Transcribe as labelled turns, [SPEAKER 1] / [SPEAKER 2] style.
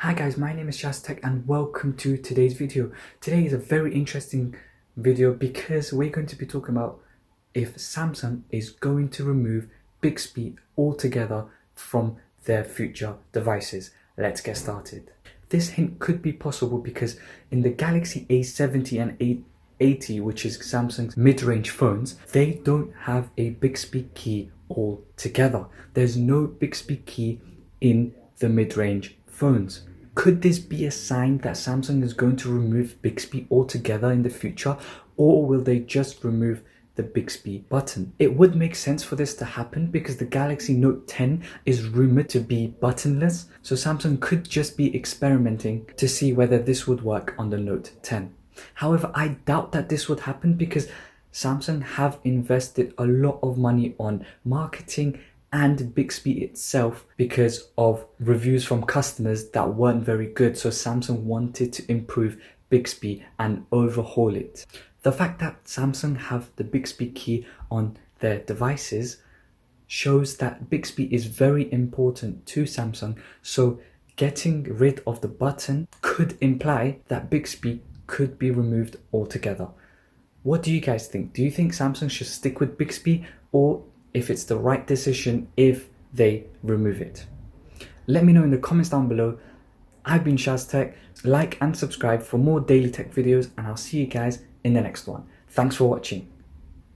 [SPEAKER 1] Hi guys, my name is Tech and welcome to today's video. Today is a very interesting video because we're going to be talking about if Samsung is going to remove Bixby altogether from their future devices. Let's get started. This hint could be possible because in the Galaxy A70 and A80, which is Samsung's mid-range phones, they don't have a Bixby key altogether. There's no Bixby key in the mid-range phones. Could this be a sign that Samsung is going to remove Bixby altogether in the future, or will they just remove the Bixby button? It would make sense for this to happen because the Galaxy Note 10 is rumored to be buttonless, so Samsung could just be experimenting to see whether this would work on the Note 10. However, I doubt that this would happen because Samsung have invested a lot of money on marketing and Bixby itself because of reviews from customers that weren't very good, so Samsung wanted to improve Bixby and overhaul it. The fact that Samsung have the Bixby key on their devices shows that Bixby is very important to Samsung, so getting rid of the button could imply that Bixby could be removed altogether. What do you guys think? Do you think Samsung should stick with Bixby, or if it's the right decision if they remove it? Let me know in the comments down below. I've been Tech. Like and subscribe for more daily tech videos, and I'll see you guys in the next one. Thanks for watching.